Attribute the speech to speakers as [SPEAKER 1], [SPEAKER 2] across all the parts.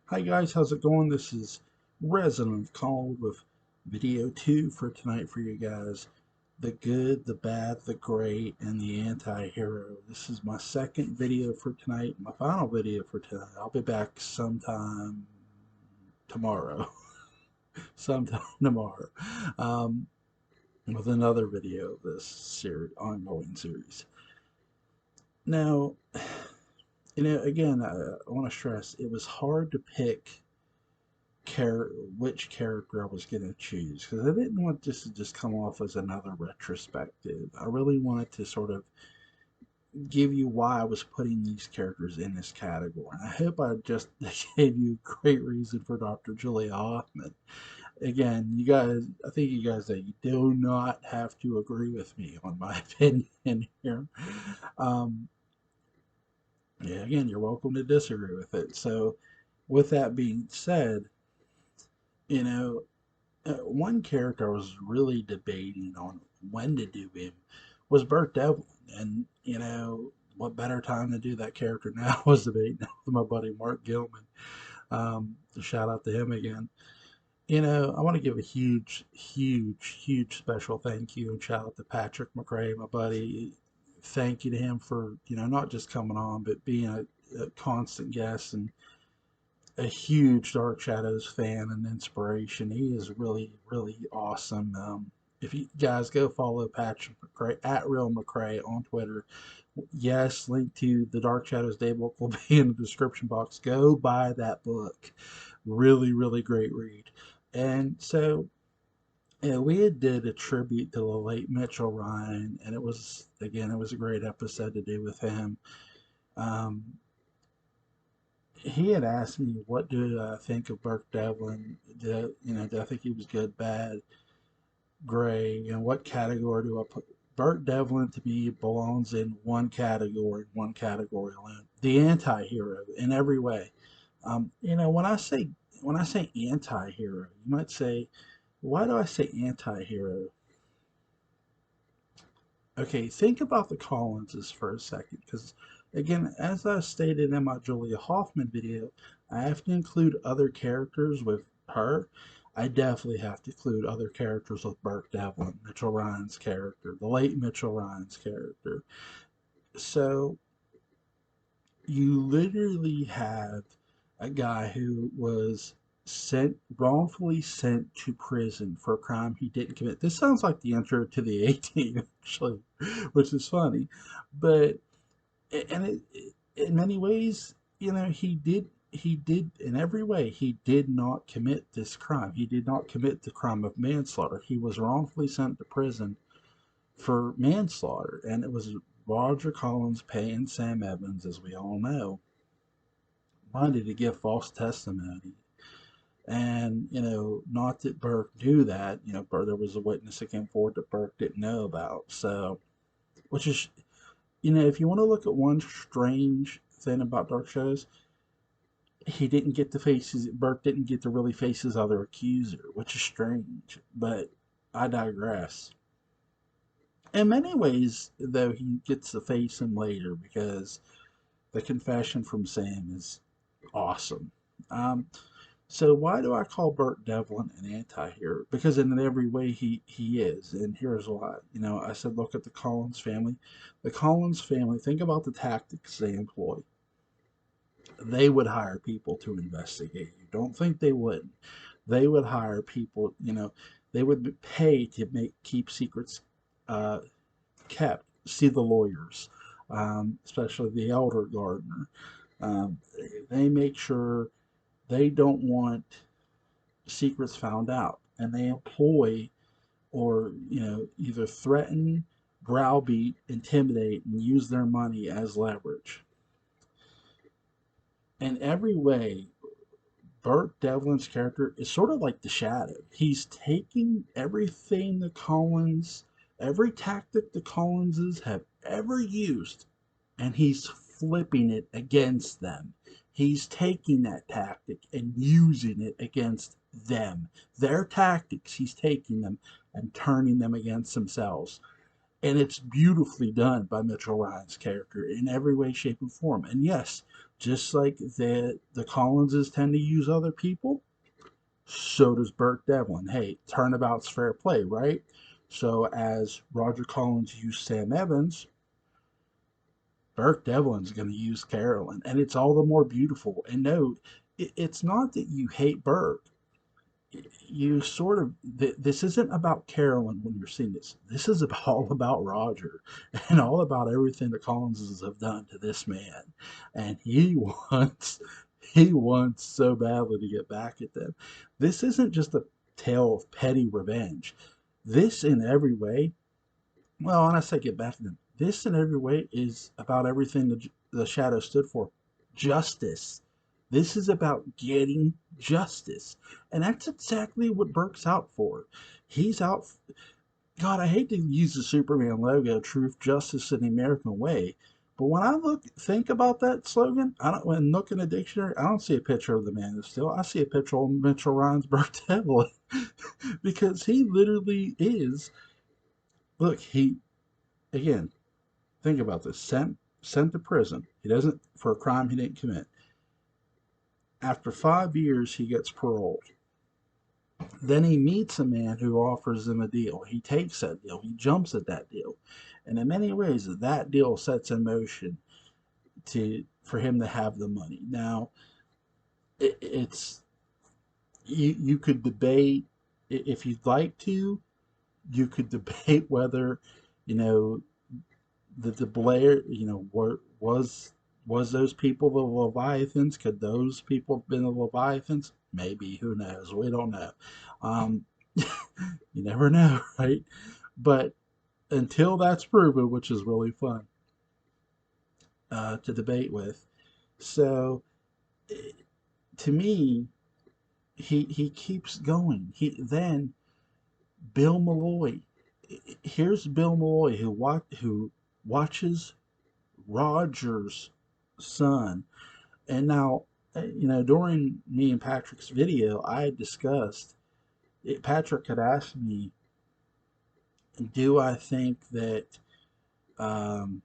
[SPEAKER 1] Hi guys, how's it going? This is Resident Called with video 2 for tonight for you guys. The good, the bad, the great, and the anti-hero. This is my second video for tonight, my final video for tonight. I'll be back sometime tomorrow. Sometime tomorrow. Um, with another video of this ongoing series. Now, again, I want to stress it was hard to pick which character I was going to choose because I didn't want this to just come off as another retrospective. I really wanted to sort of give you why I was putting these characters in this category. I hope I just gave you a great reason for Dr. Julia Hoffman. Again, you guys, I think you guys that you do not have to agree with me on my opinion here. Um, yeah, again, you're welcome to disagree with it. So, with that being said, you know, one character I was really debating on when to do him was Burke Devlin. And, what better time to do that character now was debating with my buddy Mark Gilman. Shout out to him again. I want to give a huge, huge, huge special thank you and shout out to Patrick McRae, my buddy. Thank you to him for, not just coming on, but being a constant guest and a huge Dark Shadows fan and inspiration. He is really, really awesome. If you guys go follow Patrick McRae at Real McRae on Twitter, yes, link to the Dark Shadows Daybook will be in the description box. Go buy that book. Really, really great read. And so, we had did a tribute to the late Mitchell Ryan, and it was a great episode to do with him. Um, he had asked me what do I think of Burke Devlin. Do I think he was good, bad, gray, and what category do I put? Burke Devlin to me belongs in one category alone. The anti-hero in every way. When I say anti-hero, you might say, why do I say anti-hero? Okay, think about the Collinses for a second, because again, as I stated in my Julia Hoffman video, I have to include other characters with her. I definitely have to include other characters with Burke Devlin, Mitchell Ryan's character, the late Mitchell Ryan's character. So you literally have a guy who was wrongfully sent to prison for a crime he didn't commit. This sounds like the intro to the 18, actually, which is funny, but in many ways, he did in every way he did not commit this crime. He did not commit the crime of manslaughter. He was wrongfully sent to prison for manslaughter, and it was Roger Collins paying Sam Evans, as we all know, money to give false testimony. And, not that Burke knew that, there was a witness that came forward that Burke didn't know about. So, which is, if you want to look at one strange thing about Dark Shadows, Burke didn't get to really face his other accuser, which is strange. But I digress. In many ways, though, he gets to face him later because the confession from Sam is awesome. Um, So why do I call Burke Devlin an anti-hero? Because in every way he is, and here's why. I said look at the Collins family. The Collins family, think about the tactics they employ. They would hire people to investigate you. Don't think they wouldn't. They would hire people. They would pay to keep secrets uh, kept. See the lawyers, especially the elder gardener. Um, they make sure they don't want secrets found out, and they employ or either threaten, browbeat, intimidate, and use their money as leverage. In every way, Burke Devlin's character is sort of like the Shadow. He's taking every tactic the Collinses have ever used, and he's flipping it against them. He's taking that tactic and using it against them. Their tactics, he's taking them and turning them against themselves. And it's beautifully done by Mitchell Ryan's character in every way, shape, and form. And yes, Just like the Collinses tend to use other people, so does Burke Devlin. Hey, turnabout's fair play, right? So as Roger Collins used Sam Evans, Burke Devlin's going to use Carolyn, and it's all the more beautiful. And no, it's not that you hate Burke. You sort of this isn't about Carolyn when you're seeing this. This is all about Roger and all about everything the Collinses have done to this man, and he wants so badly to get back at them. This isn't just a tale of petty revenge. This in every way, well, and I say get back at them. This in every way is about everything the Shadow stood for: justice. This is about getting justice. And that's exactly what Burke's out for. He's out. God, I hate to use the Superman logo, truth, justice, and the American way. But when I think about that slogan, when look in a dictionary, I don't see a picture of the man of steel. I see a picture of Mitchell Ryan's Burke Devlin because he literally is. Look, again, think about this. Sent to prison. He doesn't for a crime he didn't commit. After 5 years, he gets paroled. Then he meets a man who offers him a deal. He takes that deal. He jumps at that deal, and in many ways, that deal sets in motion for him to have the money. Now, it's you could debate if you'd like to. You could debate whether you know the Blair, was those people the Leviathans? Could those people have been the Leviathans? Maybe. Who knows? We don't know. Um, you never know, right? But until that's proven, which is really fun to debate with. So to me, he keeps going. Then Bill Malloy. Here's Bill Malloy who watches Roger's son. And now, during me and Patrick's video, I had discussed Patrick had asked me, do I think that um,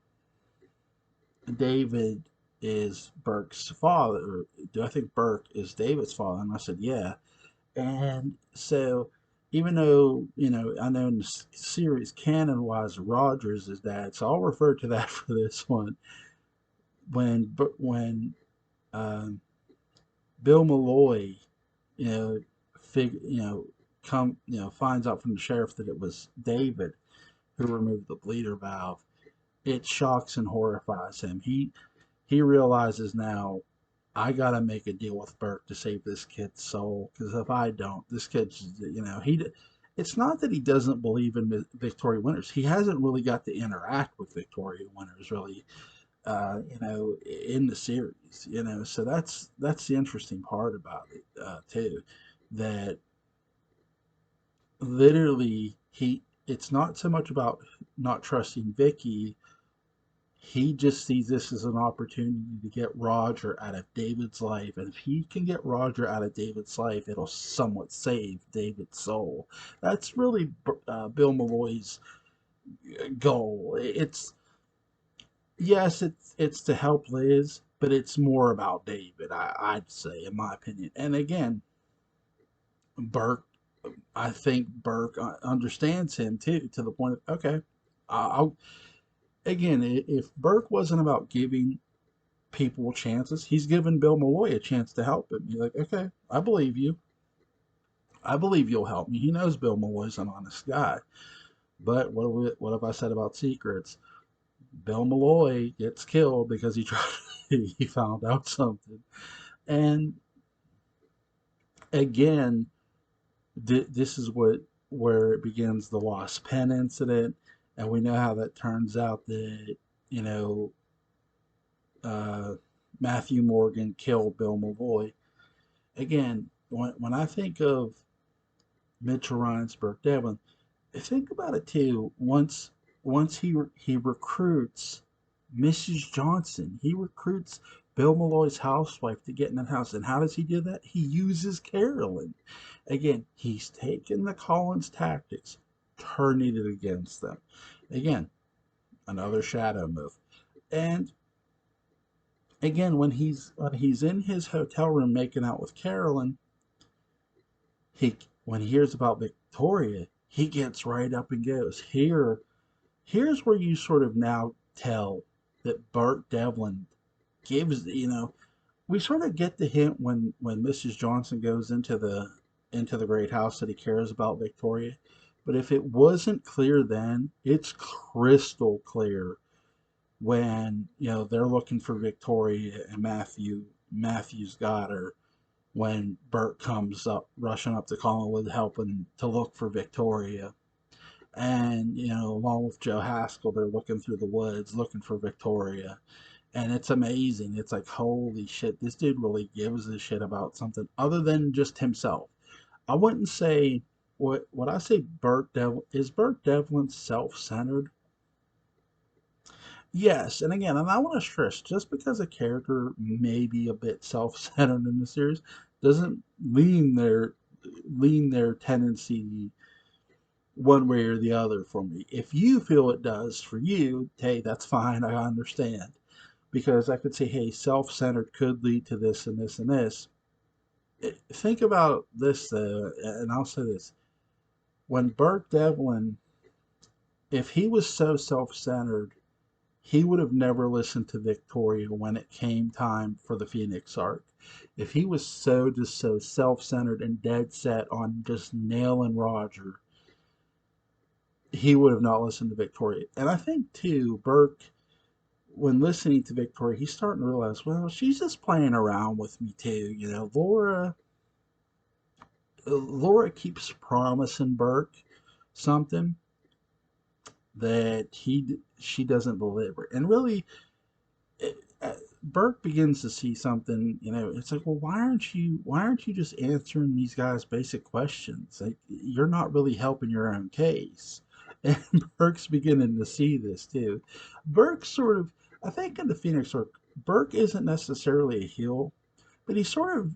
[SPEAKER 1] David is Burke's father? Or do I think Burke is David's father? And I said, yeah. And so, even though, I know in the series, canon wise, Rogers is dad, so I'll refer to that for this one. When um, Bill Malloy, you know, finds out from the sheriff that it was David who removed the bleeder valve. It shocks and horrifies him. He realizes now, I gotta make a deal with Burke to save this kid's soul. Because if I don't, this kid's, he. It's not that he doesn't believe in Victoria Winters. He hasn't really got to interact with Victoria Winters really, in the series. So that's the interesting part about it too, that literally it's not so much about not trusting Vicky. He just sees this as an opportunity to get Roger out of David's life, and if he can get Roger out of David's life, it'll somewhat save David's soul. That's really Bill Malloy's goal. It's Yes, it's to help Liz, but it's more about David. I'd say, in my opinion. And again, Burke, I think Burke understands him too, to the point of, okay, I'll again, if Burke wasn't about giving people chances, he's given Bill Malloy a chance to help him. He's like, okay, I believe you. I believe you'll help me. He knows Bill Malloy's an honest guy. But what have I said about secrets? Bill Malloy gets killed because he found out something. And again, this is where it begins, the Lost Pen incident, and we know how that turns out. That you know uh, Matthew Morgan killed Bill Malloy. Again, when I think of Mitchell Ryan's Burke Devlin, think about it too. Once he recruits Mrs. Johnson, he recruits Bill Malloy's housewife to get in that house. And how does he do that? He uses Carolyn. Again, he's taken the Collins tactics, turning it against them. Again, another shadow move. And again, when he's in his hotel room making out with Carolyn, he when he hears about Victoria, he gets right up and goes. Here's where you sort of now tell that Burke Devlin gives, we sort of get the hint when Mrs. Johnson goes into the great house that he cares about Victoria. But if it wasn't clear then, it's crystal clear when they're looking for Victoria and Matthew's got her, when Burke comes up rushing up to Collinwood helping to look for Victoria. And along with Joe Haskell, they're looking through the woods looking for Victoria. And it's amazing. It's like, holy shit, this dude really gives a shit about something other than just himself. I wouldn't say what I say. Burke Devlin self-centered? Yes, and again, and I want to stress, just because a character may be a bit self-centered in the series doesn't lean their tendency one way or the other for me. If you feel it does for you, hey, that's fine. I understand, because I could say, hey, self-centered could lead to this and this and this. Think about this though, and I'll say this: when Burke Devlin, if he was so self-centered, he would have never listened to Victoria when it came time for the Phoenix arc. If he was so self-centered and dead set on just nailing Roger, he would have not listened to Victoria. And I think too, Burke, when listening to Victoria, he's starting to realize, well, she's just playing around with me too. Laura keeps promising Burke something that she doesn't deliver, and really, it, Burke begins to see something. It's like, well, why aren't you just answering these guys' basic questions? Like, you're not really helping your own case. And Burke's beginning to see this too. Burke sort of, I think, in the Phoenix arc, Burke isn't necessarily a heel, but he sort of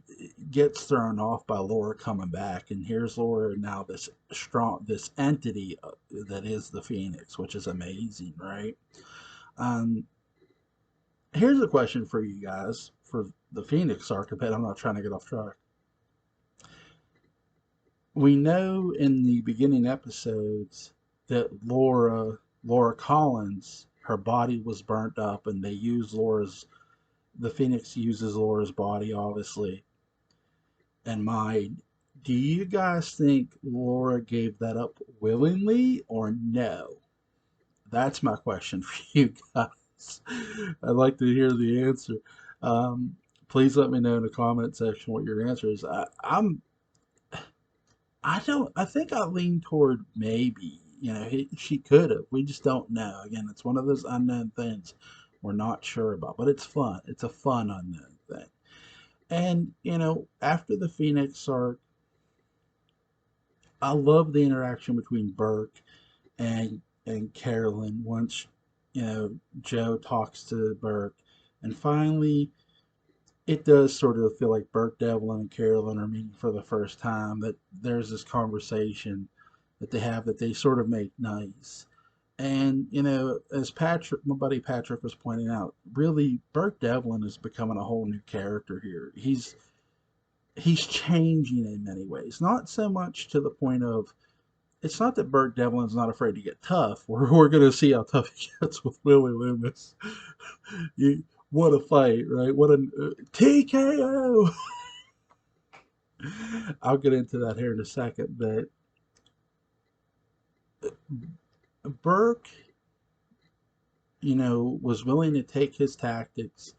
[SPEAKER 1] gets thrown off by Laura coming back, and here's Laura now, this entity that is the Phoenix, which is amazing, right? Um, Here's a question for you guys for the Phoenix archetype. I'm not trying to get off track. We know in the beginning episodes that Laura Collins, her body was burnt up, and the Phoenix uses Laura's body, obviously, and mind. Do you guys think Laura gave that up willingly or no? That's my question for you guys. I'd like to hear the answer. Um, Please let me know in the comment section what your answer is. I don't. I think I lean toward maybe. She could have. We just don't know. Again, it's one of those unknown things we're not sure about, but it's fun. It's a fun unknown thing. And after the Phoenix arc, I love the interaction between Burke and Carolyn once Joe talks to Burke, and finally it does sort of feel like Burke, Devlin, and Carolyn are meeting for the first time. That there's this conversation that they have that they sort of make nice. And as my buddy Patrick was pointing out, really Burke Devlin is becoming a whole new character here. He's changing in many ways, not so much to the point of, it's not that Burke Devlin's not afraid to get tough. We're going to see how tough he gets with Willie Loomis. What a fight, right? What a TKO. I'll get into that here in a second. But Burke, was willing to take his tactics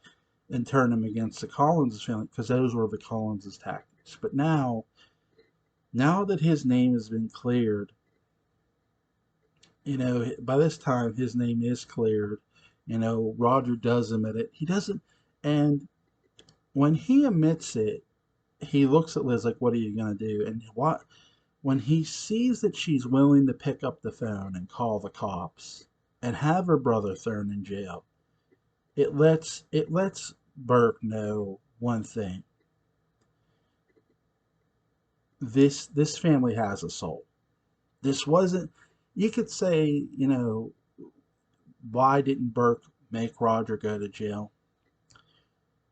[SPEAKER 1] and turn them against the Collins family, because those were the Collins' tactics. But now that his name has been cleared, by this time his name is cleared. Roger does admit it. He doesn't, and when he admits it, he looks at Liz like, "What are you gonna do?" And when he sees that she's willing to pick up the phone and call the cops and have her brother thrown in jail, it lets Burke know one thing: this family has a soul. This wasn't. You could say, why didn't Burke make Roger go to jail?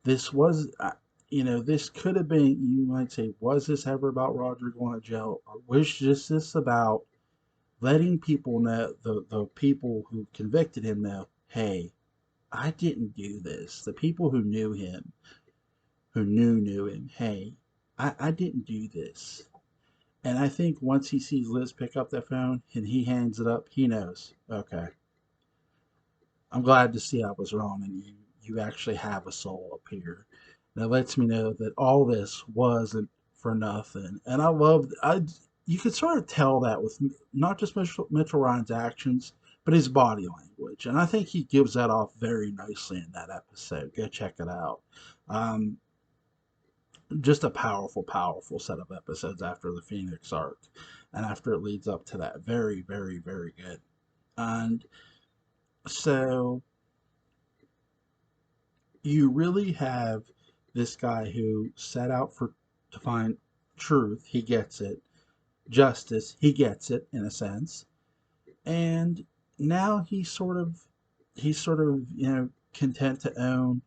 [SPEAKER 1] This was, this could have been, you might say, was this ever about Roger going to jail? Or was just this about letting people know, the people who convicted him know, hey, I didn't do this. The people who knew him, who knew him, hey, I didn't do this. And I think once he sees Liz pick up that phone and he hands it up, he knows, okay, I'm glad to see I was wrong and you actually have a soul up here. And it lets me know that all this wasn't for nothing. And you could sort of tell that with not just Mitchell Ryan's actions, but his body language. And I think he gives that off very nicely in that episode. Go check it out. Um, just a powerful, powerful set of episodes after the Phoenix arc and after it leads up to that. Very, very, very good. And so you really have this guy who set out for to find truth. He gets it. Justice. He gets it in a sense. And now he's sort of content to own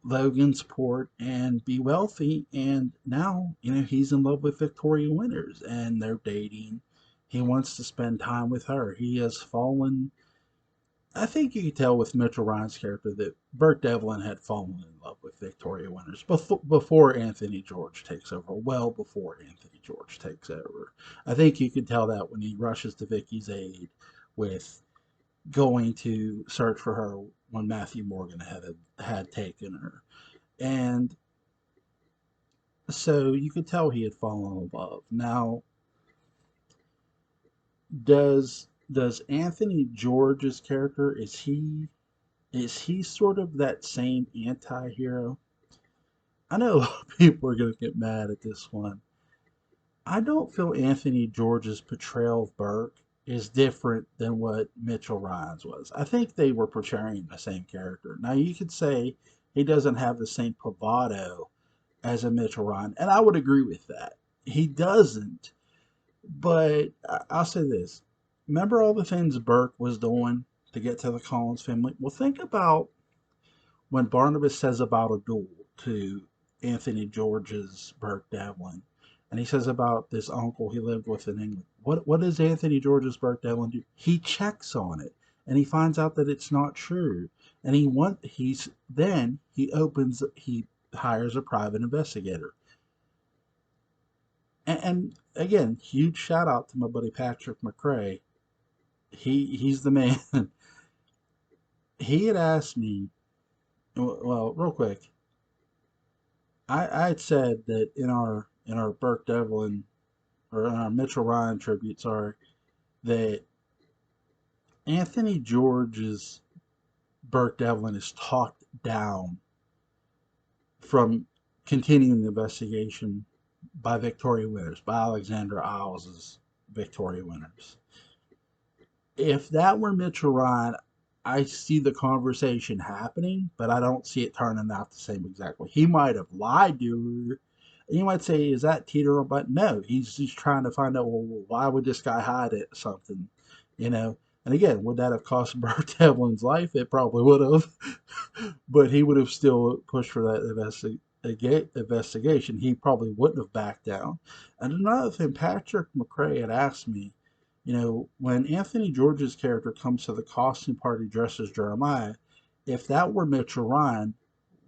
[SPEAKER 1] Logansport and be wealthy. And now he's in love with Victoria Winters and they're dating. He wants to spend time with her. He has fallen. I think you could tell with Mitchell Ryan's character that Burke Devlin had fallen in love with Victoria Winters before Anthony George takes over, well before Anthony George takes over. I think you could tell that when he rushes to Vicky's aid with going to search for her when Matthew Morgan had taken her. And so you could tell he had fallen in love. Now, does Anthony George's character, is he sort of that same anti-hero? I know a lot of people are going to get mad at this one. I don't feel Anthony George's portrayal of Burke is different than what Mitchell Ryan's was. I think they were portraying the same character. Now, you could say he doesn't have the same bravado as a Mitchell Ryan, and I would agree with that. He doesn't, but I'll say this. Remember all the things Burke was doing to get to the Collins family? Well, think about when Barnabas says about a duel to Anthony George's Burke Devlin, and he says about this uncle he lived with in England. What does Anthony George's Burke Devlin do? He checks on it, and he finds out that it's not true, and he hires a private investigator. And again, huge shout out to my buddy Patrick McRae. He's the man. He had asked me, well, real quick, I had said that in our Burke Devlin or in our Mitchell Ryan tribute, sorry, that Anthony George's Burke Devlin is talked down from continuing the investigation by Victoria Winters, by Alexander Iles's Victoria Winters. If that were Mitchell Ryan, I see the conversation happening, but I don't see it turning out the same exact way. He might have lied to her. And you might say, is that teeter on? But no, he's just trying to find out, well, why would this guy hide it? Something, you know? And again, would that have cost Bert Devlin's life? It probably would have. But he would have still pushed for that investigation. He probably wouldn't have backed down. And another thing, Patrick McRae had asked me, when Anthony George's character comes to the costume party dressed as Jeremiah, if that were Mitchell Ryan,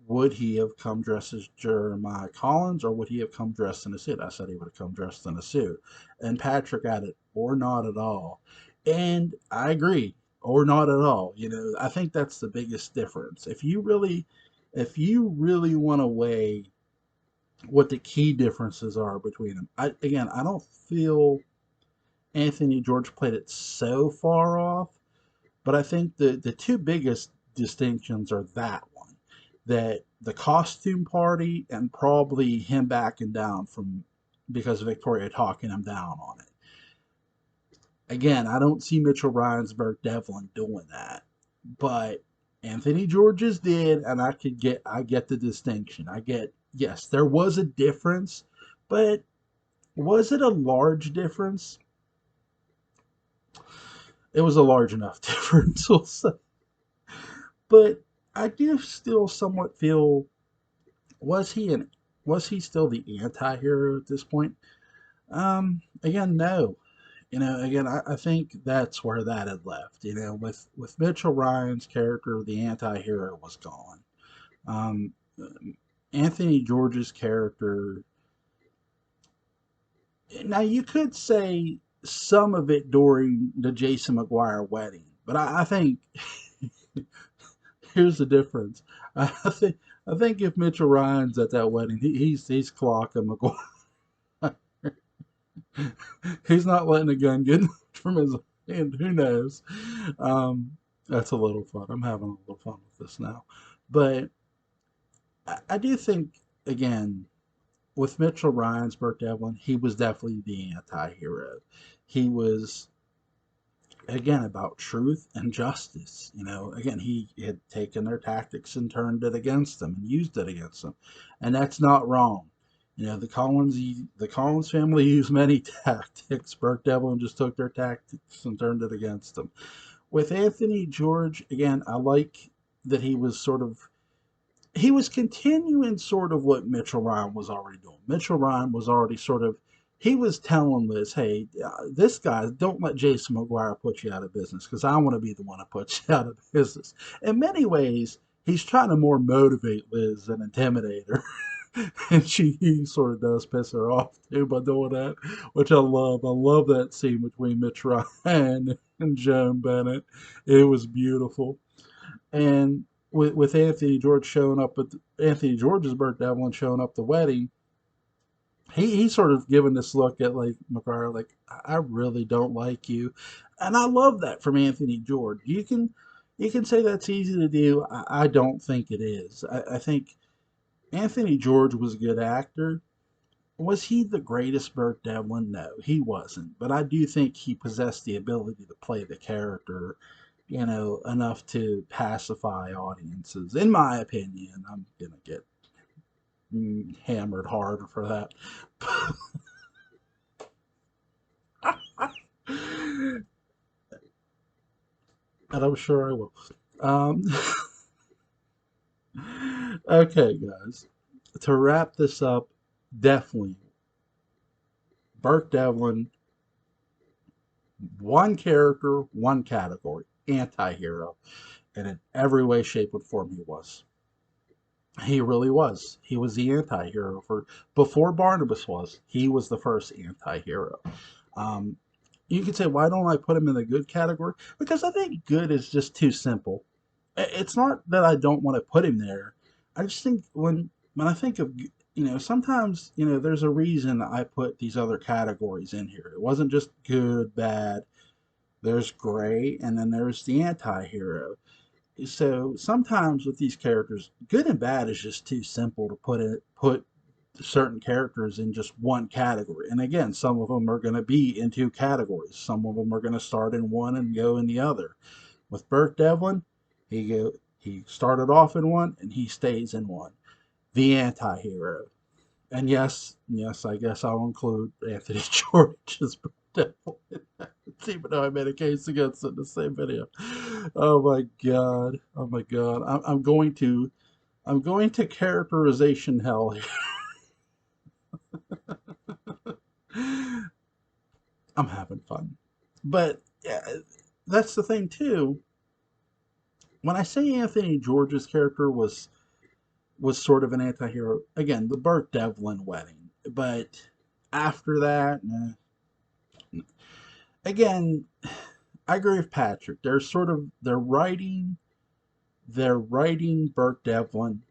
[SPEAKER 1] would he have come dressed as Jeremiah Collins or would he have come dressed in a suit? I said he would have come dressed in a suit. And Patrick added, or not at all. And I agree, or not at all. I think that's the biggest difference. If you really want to weigh what the key differences are between them, I don't feel Anthony George played it so far off, but I think the two biggest distinctions are that the costume party and probably him backing down from because of Victoria talking him down on it. Again, I don't see Mitchell Ryan's Burke Devlin doing that, but Anthony George's did, and I get the distinction. Yes, there was a difference, but was it a large difference? It was a large enough difference, we'll say. But I do still somewhat feel Was he an was he still the anti-hero at this point? Again, no. Again, I think that's where that had left. With Mitchell Ryan's character, the anti-hero was gone. Um, Anthony George's character, now you could say some of it during the Jason McGuire wedding, but I think here's the difference. I think I think if Mitchell Ryan's at that wedding, he's clocking McGuire. He's not letting a gun get from his hand. Who knows? Um, that's a little fun. I'm having a little fun with this now, but I do think again with Mitchell Ryan's Burke Devlin, he was definitely the anti-hero. He was again about truth and justice. Again, he had taken their tactics and turned it against them and used it against them, and that's not wrong. The Collins family used many tactics. Burke Devlin just took their tactics and turned it against them. With Anthony George, again, I like that he was continuing sort of what Mitchell Ryan was already doing. Mitchell Ryan was already he was telling Liz, hey, this guy, don't let Jason McGuire put you out of business because I want to be the one to put you out of business. In many ways, he's trying to more motivate Liz than intimidate her. And he sort of does piss her off too by doing that, which I love. I love that scene between Mitch Ryan and Joan Bennett. It was beautiful. And with Anthony George showing up at Anthony George's birthday, Devlin showing up the wedding, he's sort of giving this look at like McGuire, like I really don't like you, and I love that from Anthony George. You can say that's easy to do. I don't think it is. I think Anthony George was a good actor. Was he the greatest Burke Devlin? No, he wasn't. But I do think he possessed the ability to play the character, enough to pacify audiences. In my opinion, I'm gonna get hammered hard for that. And I'm sure I will. Um, okay, guys. To wrap this up, definitely Burke Devlin, one character, one category, anti hero. And in every way, shape, and form, he was. He really was. He was the anti hero for before Barnabas was. He was the first anti hero. Um, you could say, why don't I put him in the good category? Because I think good is just too simple. It's not that I don't want to put him there. I just think when I think of sometimes there's a reason I put these other categories in here. It wasn't just good, bad. There's gray, and then there's the anti-hero. So sometimes with these characters, good and bad is just too simple to put certain characters in just one category. And again, some of them are going to be in two categories. Some of them are going to start in one and go in the other. With Burke Devlin, he started off in one and he stays in one. The anti-hero. And yes, I guess I'll include Anthony George's Burke Devlin in that, even though I made a case against it in the same video. Oh my god! Oh my god! I'm going to characterization hell here. I'm having fun, but yeah, that's the thing too. When I say Anthony George's character was sort of an anti-hero, again, the Burke Devlin wedding, but after that, again, I agree with Patrick. They're writing Burke Devlin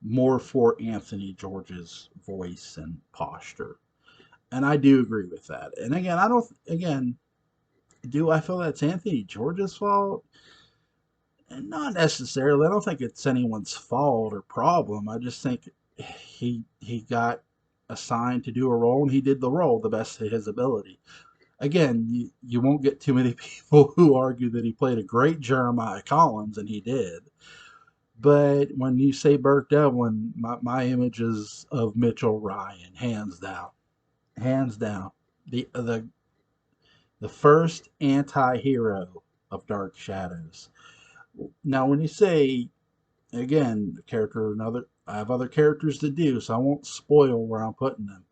[SPEAKER 1] more for Anthony George's voice and posture. And I do agree with that. And again, I don't again, do I feel that's Anthony George's fault? And not necessarily. I don't think it's anyone's fault or problem. I just think he got assigned to do a role and he did the role the best of his ability. Again, you won't get too many people who argue that he played a great Jeremiah Collins, and he did. But when you say Burke Devlin, my image is of Mitchell Ryan, hands down, hands down. The first anti-hero of Dark Shadows. Now, when you say again, character another I have other characters to do, so I won't spoil where I'm putting them.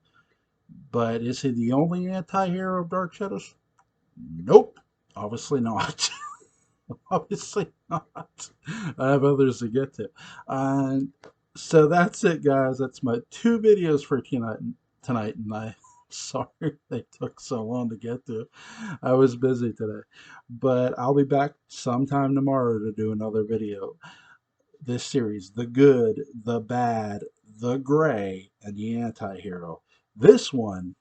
[SPEAKER 1] But is he the only anti-hero of Dark Shadows? Nope. Obviously not. Obviously not. I have others to get to. And so that's it, guys. That's my 2 videos for tonight, and I'm sorry they took so long to get to. I was busy today. But I'll be back sometime tomorrow to do another video. This series, the good, the bad, the gray, and the anti-hero. This one,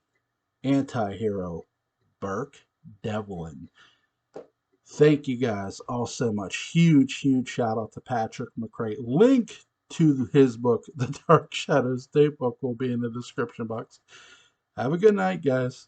[SPEAKER 1] anti-hero, Burke Devlin. Thank you guys all so much. Huge shout out to Patrick McCray. Link to his book, The Dark Shadows Date Book, will be in the description box. Have a good night, guys.